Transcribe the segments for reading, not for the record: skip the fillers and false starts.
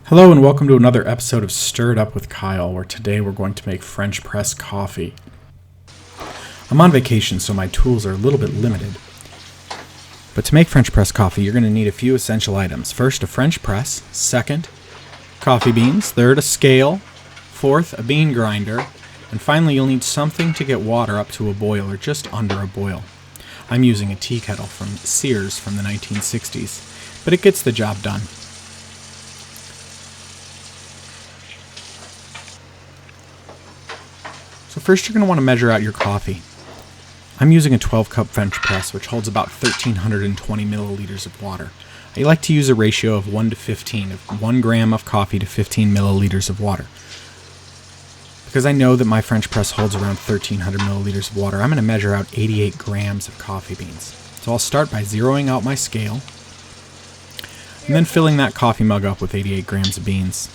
Hello and welcome to another episode of Stir It Up with Kyle, where today we're going to make French press coffee. I'm on vacation, so my tools are a little bit limited. But to make French press coffee, you're going to need a few essential items. First, a French press. Second, coffee beans. Third, a scale. Fourth, a bean grinder. And finally, you'll need something to get water up to a boil or just under a boil. I'm using a tea kettle from Sears from the 1960s, but it gets the job done. So first you're going to want to measure out your coffee. I'm using a 12-cup French press, which holds about 1,320 milliliters of water. I like to use a ratio of 1 to 15, of 1 gram of coffee to 15 milliliters of water. Because I know that my French press holds around 1,300 milliliters of water, I'm going to measure out 88 grams of coffee beans. So I'll start by zeroing out my scale, and then filling that coffee mug up with 88 grams of beans.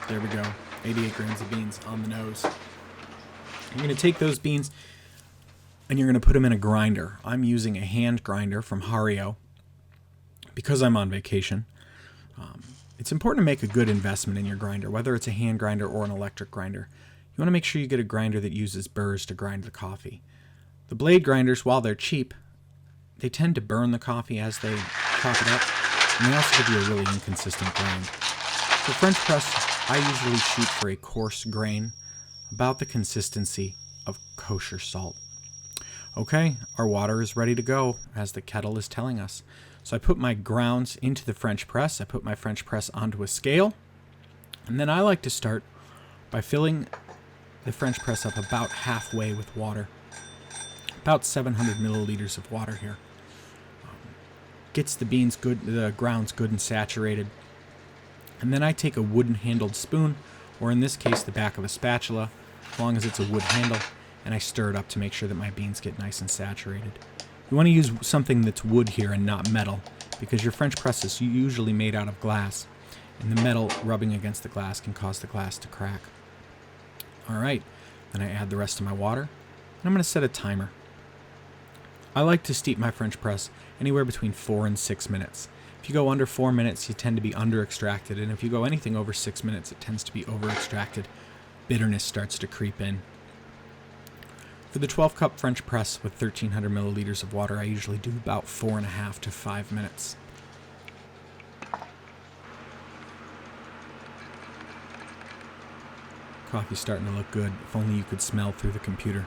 There we go, 88 grams of beans on the nose. You're going to take those beans and you're going to put them in a grinder. I'm using a hand grinder from Hario because I'm on vacation. It's important to make a good investment in your grinder, whether it's a hand grinder or an electric grinder. You want to make sure you get a grinder that uses burrs to grind the coffee. The blade grinders, while they're cheap, they tend to burn the coffee as they chop it up, and they also give you a really inconsistent grind. For French press, I usually shoot for a coarse grain, about the consistency of kosher salt. Okay, our water is ready to go, as the kettle is telling us. So I put my grounds into the French press, I put my French press onto a scale, and then I like to start by filling the French press up about halfway with water. About 700 milliliters of water here. Gets the beans good, the grounds good and saturated. And then I take a wooden-handled spoon, or in this case the back of a spatula, as long as it's a wood handle, and I stir it up to make sure that my beans get nice and saturated. You want to use something that's wood here and not metal, because your French press is usually made out of glass, and the metal rubbing against the glass can cause the glass to crack. Alright, then I add the rest of my water, and I'm going to set a timer. I like to steep my French press anywhere between 4 and 6 minutes. If you go under 4 minutes, you tend to be under-extracted, and if you go anything over 6 minutes, it tends to be over-extracted. Bitterness starts to creep in. For the 12-cup French press with 1,300 milliliters of water, I usually do about 4.5 to 5 minutes. Coffee's starting to look good. If only you could smell through the computer.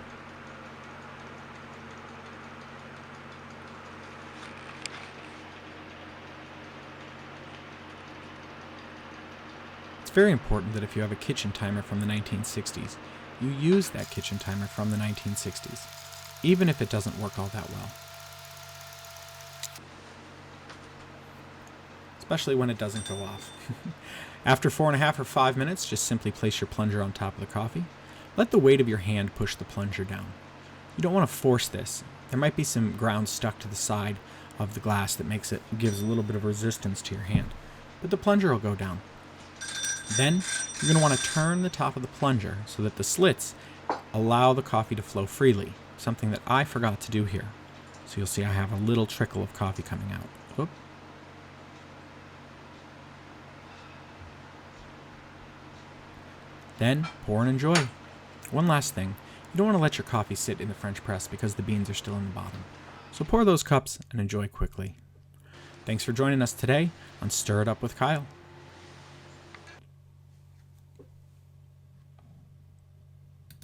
It's very important that if you have a kitchen timer from the 1960s, you use that kitchen timer from the 1960s, even if it doesn't work all that well. Especially when it doesn't go off. After 4.5 or 5 minutes, just simply place your plunger on top of the coffee. Let the weight of your hand push the plunger down. You don't want to force this. There might be some ground stuck to the side of the glass that gives a little bit of resistance to your hand, but the plunger will go down. Then, you're going to want to turn the top of the plunger so that the slits allow the coffee to flow freely, something that I forgot to do here. So you'll see I have a little trickle of coffee coming out. Whoop. Then, pour and enjoy. One last thing, you don't want to let your coffee sit in the French press because the beans are still in the bottom. So pour those cups and enjoy quickly. Thanks for joining us today on Stir It Up with Kyle.